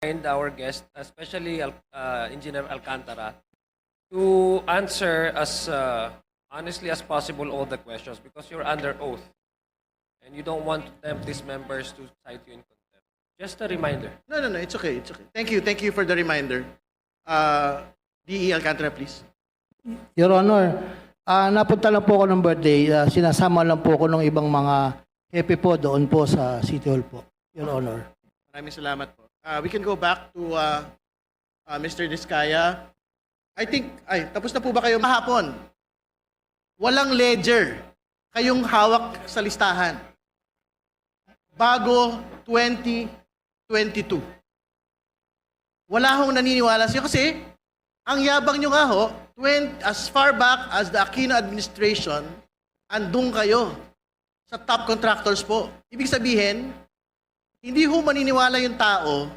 remind our guest, especially Engineer Alcantara, to answer as honestly as possible all the questions because you're under oath and you don't want to tempt these members to cite you in contempt. Just a reminder. No, it's okay, it's okay. Thank you for the reminder. DE Alcantara, please. Your Honor, napunta lang po ako ng birthday. Sinasama lang po ako ng ibang mga hepe po doon po sa City Hall po. Your Honor. Maraming salamat po. We can go back to Mr. Diskaya. I think, tapos na po ba kayo mahapon? Walang ledger kayong hawak sa listahan. Bago 2022. Wala akong naniniwala sa'yo kasi ang yabang nyo nga ho, as far back as the Aquino administration, andun kayo sa top contractors po. Ibig sabihin, hindi ho maniniwala yung tao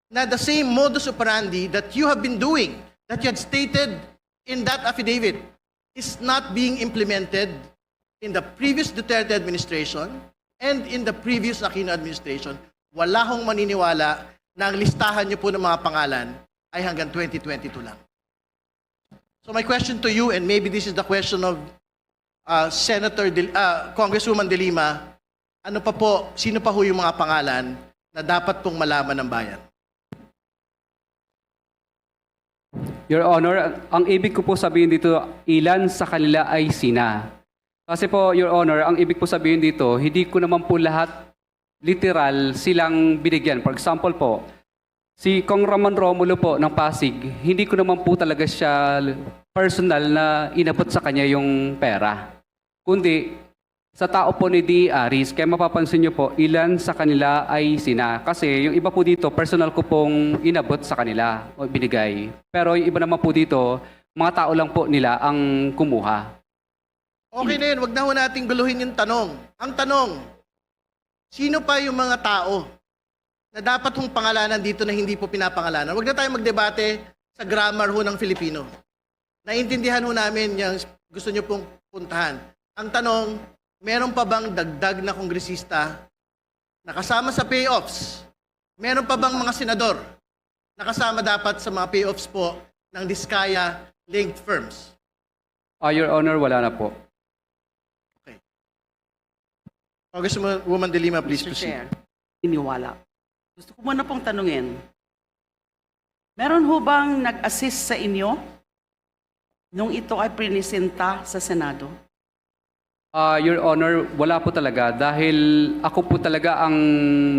na the same modus operandi that you have been doing, that you had stated in that affidavit, is not being implemented in the previous Duterte administration and in the previous Aquino administration. Wala hong maniniwala na ang listahan niyo po ng mga pangalan ay hanggang 2022 lang. So my question to you, and maybe this is the question of Congresswoman De Lima, ano pa po, sino pa ho yung mga pangalan na dapat pong malaman ng bayan? Your Honor, ang ibig ko po sabihin dito, ilan sa kanila ay sina. Kasi po, Your Honor, ang ibig po sabihin dito, hindi ko naman po lahat literal silang binigyan. For example po, si Kong Ramon Romulo po ng Pasig, hindi ko naman po talaga siya personal na inabot sa kanya yung pera. Kundi, sa tao po ni D. Aris, kaya mapapansin nyo po, ilan sa kanila ay sina. Kasi yung iba po dito, personal ko pong inabot sa kanila o binigay. Pero yung iba naman po dito, mga tao lang po nila ang kumuha. Okay na yun, wag na ho nating guluhin yung tanong. Ang tanong, sino pa yung mga tao na dapat hong pangalanan dito na hindi po pinapangalanan? Wag na tayo magdebate sa grammar ho ng Filipino. Naintindihan ho namin yung gusto nyo pong puntahan. Ang tanong, meron pa bang dagdag na kongresista na kasama sa payoffs? Meron pa bang mga senador na kasama dapat sa mga payoffs po ng Diskaya-linked firms? Your Honor, wala na po. Okay. Congresswoman De Lima, please Mr. proceed. Chair, iniwala. Gusto ko muna pong tanungin, meron ho bang nag-assist sa inyo nung ito ay prinisenta sa Senado? Your Honor, wala po talaga dahil ako po talaga ang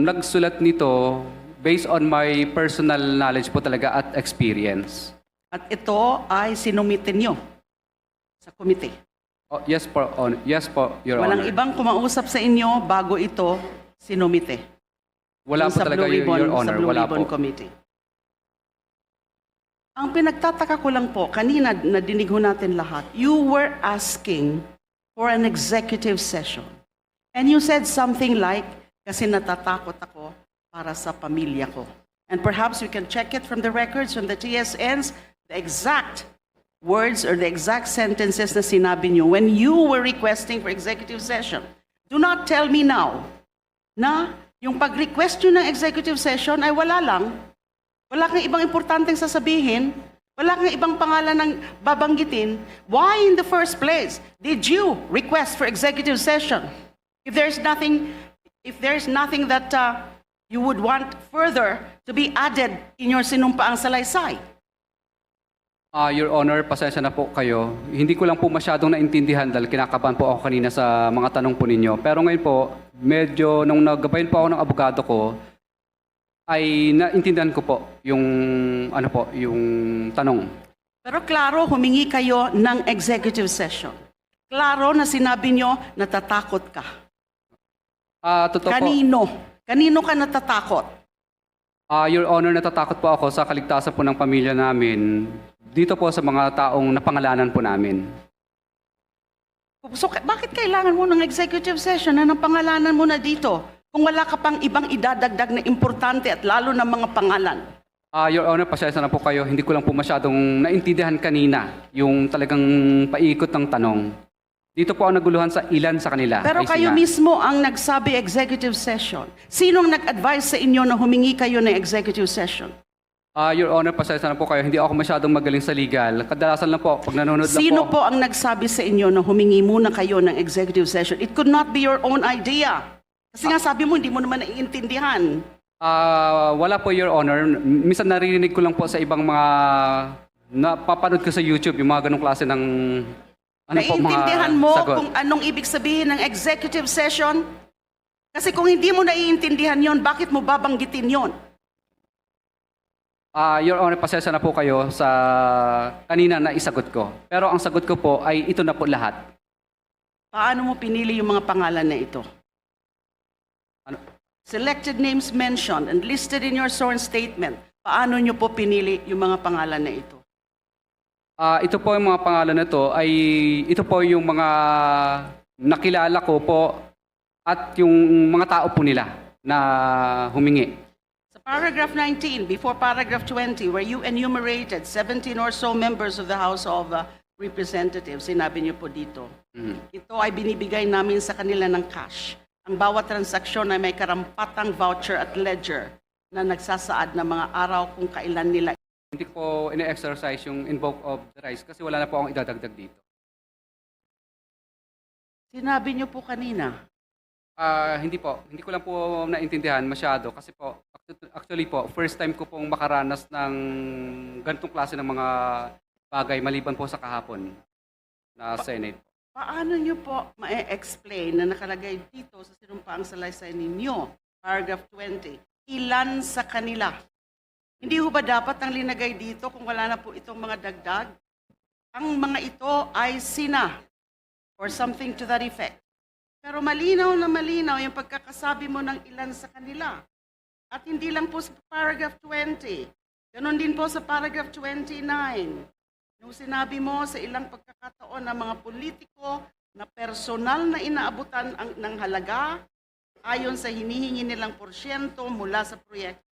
nagsulat nito based on my personal knowledge po talaga at experience. At ito ay sinumitin nyo sa komite. Yes po, Your Walang Honor. ibang kumausap sa inyo bago ito sinumite. Wala Yung po talaga, Your Honor. Sa Blue Wala Ribbon po. Committee. Ang pinagtataka ko lang po, kanina nadinig ho natin lahat, you were asking for an executive session. And you said something like, kasi natatakot ako para sa pamilya ko. And perhaps we can check it from the records, from the TSNs, the exact words or the exact sentences na sinabi nyo when you were requesting for executive session. Do not tell me now na yung pag-request nyo ng executive session ay wala lang. Wala kang ibang importanteng sasabihin. Wala kang ibang pangalan ng babanggitin. Why in the first place did you request for executive session? If there's nothing that you would want further to be added in your sinumpaang salaysay. Your Honor, pasensya na po kayo. Hindi ko lang po masyadong naintindihan dahil kinakabahan po ako kanina sa mga tanong po ninyo. Pero ngayon po, medyo nung nagabayan po ako ng abogado ko, ay naintindihan ko po yung yung tanong. Pero klaro, humingi kayo ng executive session. Klaro na sinabi nyo, natatakot ka. Totoo po. Kanino? Kanino ka natatakot? Your Honor, natatakot po ako sa kaligtasan po ng pamilya namin dito po sa mga taong napangalanan po namin. So, bakit kailangan mo ng executive session na napangalanan mo na dito? Kung wala ka pang ibang idadagdag na importante at lalo na mga pangalan. Your Honor, pasensya na po kayo. Hindi ko lang po masyadong naintindihan kanina yung talagang paikot ng tanong. Dito po ang naguluhan sa ilan sa kanila. Pero ay kayo sina. mismo ang nagsabi executive session. Sinong nag-advise sa inyo na humingi kayo ng executive session? Your Honor, pasensya na po kayo. Hindi ako masyadong magaling sa legal. Kadalasan lang po, pag nanonood lang Sino po. po ang nagsabi sa inyo na humingi muna kayo ng executive session? It could not be your own idea. Kasi nga sabi mo, hindi mo naman naiintindihan. Wala po, Your Honor. Minsan naririnig ko lang po sa ibang mga napapanood ko sa YouTube, yung mga ganong klase ng Naiintindihan mo sagot. kung anong ibig sabihin ng executive session? Kasi kung hindi mo naiintindihan yon, bakit mo babanggitin yon? Your Honor, pasensya na po kayo sa kanina na isagot ko. Pero ang sagot ko po ay ito na po lahat. Paano mo pinili yung mga pangalan na ito? Ano? Selected names mentioned and listed in your sworn statement. Paano nyo po pinili yung mga pangalan na ito? Ito po yung mga pangalan na ito ay ito po yung mga nakilala ko po at yung mga tao po nila na humingi. Sa paragraph 19, before paragraph 20, where you enumerated 17 or so members of the House of Representatives, sinabi niyo po dito, ito ay binibigay namin sa kanila ng cash. Ang bawat transaksyon ay may karampatang voucher at ledger na nagsasaad ng mga araw kung kailan nila. Hindi ko ine-exercise yung invoke of the rights kasi wala na po akong idadagdag dito. Sinabi niyo po kanina, Hindi po. Hindi ko lang po naintindihan masyado kasi po, actually po, first time ko pong makaranas ng ganitong klase ng mga bagay maliban po sa kahapon na Senate. paano niyo po ma-explain na nakalagay dito sa sinumpaang salaysay ninyo, paragraph 20, ilan sa kanila? Hindi ho ba dapat ang linagay dito kung wala na po itong mga dagdag? Ang mga ito ay sina or something to that effect. Pero malinaw na malinaw yung pagkakasabi mo ng ilan sa kanila. At hindi lang po sa paragraph 20. Ganon din po sa paragraph 29. Nung sinabi mo sa ilang pagkakataon ng mga politiko na personal na inaabutan ng halaga ayon sa hinihingi nilang porsyento mula sa proyekto.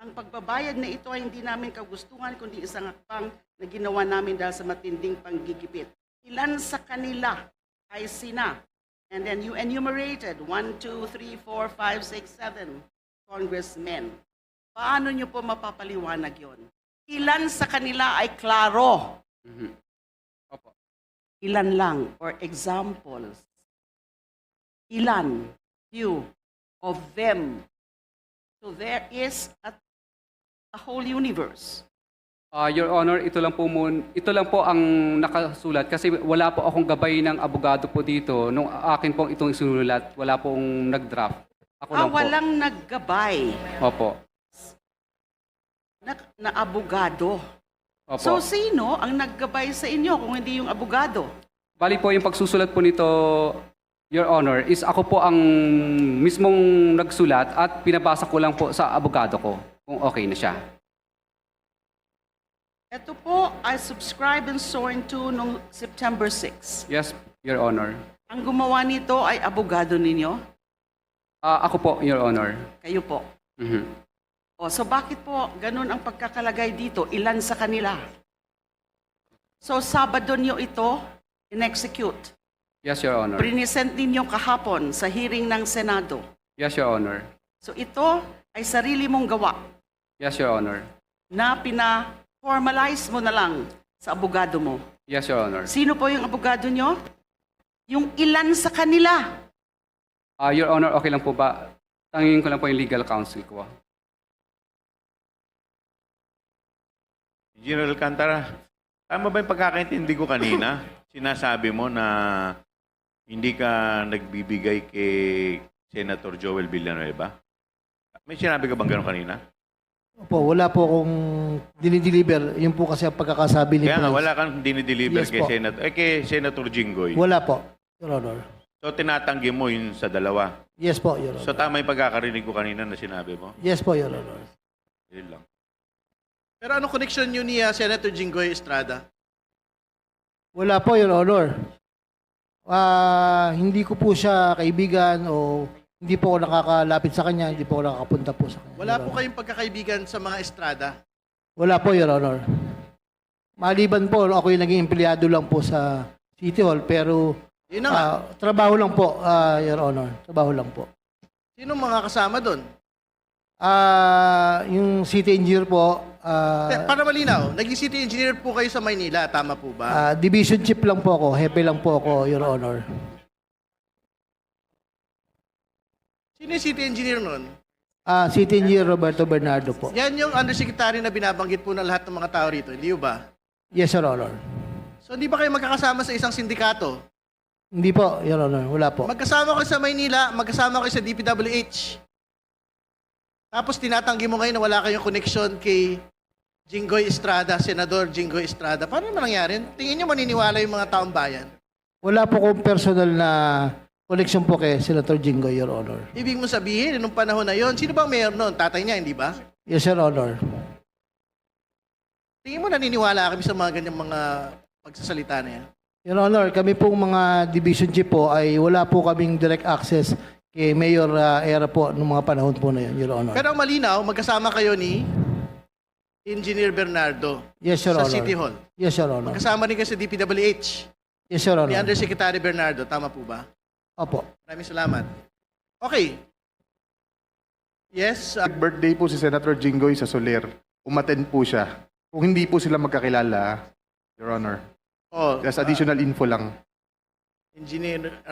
Ang pagbabayad na ito ay hindi namin kagustuhan kundi isang hakbang na ginawa namin dahil sa matinding panggigipit. Ilan sa kanila ay sina? And then you enumerated 1, 2, 3, 4, 5, 6, 7 congressmen. Paano nyo po mapapaliwanag yon? Ilan sa kanila ay klaro? Opo. Ilan lang? Or examples? Ilan? Few of them. So there is a whole universe. Your Honor, ito lang po ang nakasulat kasi wala po akong gabay ng abogado po dito. Nung akin pong itong isinulat, wala pong nag-draft. Ako lang po. Walang naggabay Opo. na abogado. Opo. So sino ang naggabay sa inyo kung hindi yung abogado? Bali po yung pagsusulat po nito, Your Honor, is ako po ang mismong nagsulat at pinabasa ko lang po sa abogado ko kung okay na siya. Ito po ay subscribe and sworn to noong September 6. Yes, Your Honor. Ang gumawa nito ay abogado ninyo? Ako po, Your Honor. Kayo po. Mhm. O, so bakit po ganun ang pagkakalagay dito? Ilan sa kanila? So Sabado niyo ito in-execute. Yes, Your Honor. Present ninyo kahapon sa hearing ng Senado. Yes, Your Honor. So ito ay sarili mong gawa Yes, Your Honor. na pina-formalize mo na lang sa abogado mo. Yes, Your Honor. Sino po yung abogado nyo? Yung ilan sa kanila. Your Honor, okay lang po ba? Tangingin ko lang po yung legal counsel ko. General Alcantara, tama ba yung pagkakaintindi ko kanina? Sinasabi mo na hindi ka nagbibigay kay Senator Joel Villanueva? May sinabi ka bang gano'n kanina? Opo, wala po akong dinideliver. Yun po kasi ang pagkakasabi ni Kaya nga, Police. wala kang dinideliver Yes kay po. Senator Jinggoy. Wala po, Your Honor. So, tinatanggi mo yun sa dalawa. Yes po, Your Honor. So, tama yung pagkakarinig ko kanina na sinabi mo? Yes po, Your Honor. Yun lang. Pero ano connection nyo ni Senator Jinggoy Estrada? Wala po, Your Honor. Hindi ko po siya kaibigan o hindi po ako nakakalapit sa kanya, hindi po ako nakakapunta po sa kanya. Wala Your po Honor. kayong pagkakaibigan sa mga Estrada? Wala po, Your Honor. Maliban po, ako yung naging empleyado lang po sa City Hall, pero Yun na nga. Trabaho lang po, Your Honor. Trabaho lang po. Sino mga kasama doon? Yung city engineer po, Para malinaw, naging city engineer po kayo sa Maynila, tama po ba? division chief lang po ako, hepe lang po ako, Your Honor. Sino yung city engineer nun? City engineer Roberto Bernardo po. Yan yung undersecretary na binabanggit po ng lahat ng mga tao rito, hindi ba? Yes, Your Honor. So hindi ba kayo magkakasama sa isang sindikato? Hindi po, Your Honor. Wala po. Magkasama kayo sa Maynila, magkasama kayo sa DPWH. Tapos tinatanggi mo ngayon na wala kayong connection kay Jinggoy Estrada, Senador Jinggoy Estrada. Paano naman nangyari? Tingin niyo maniniwala yung mga taong bayan? Wala po kong personal na connection po kay Senator Jinggoy, Your Honor. Ibig mo sabihin, nung panahon na yon, sino bang mayor noon? Tatay niya, hindi ba? Yes, Your Honor. Tingin mo naniniwala kami sa mga ganyang mga pagsasalita na yan? Your Honor, kami pong mga division chief po ay wala po kaming direct access kay Mayor Era po nung mga panahon po na yun, Your Honor. Pero ang malinaw, magkasama kayo ni Engineer Bernardo Yes, Your sa Honor. City Hall. Yes, Your Honor. Magkasama rin kayo sa DPWH Yes, Your ni Honor. Undersecretary Bernardo. Tama po ba? Opo. Maraming salamat. Okay. Yes, Birthday po si Senator Jinggoy sa Soler. Umattend po siya. Kung hindi po sila magkakilala, Your Honor. oh, Just additional info lang. Engineer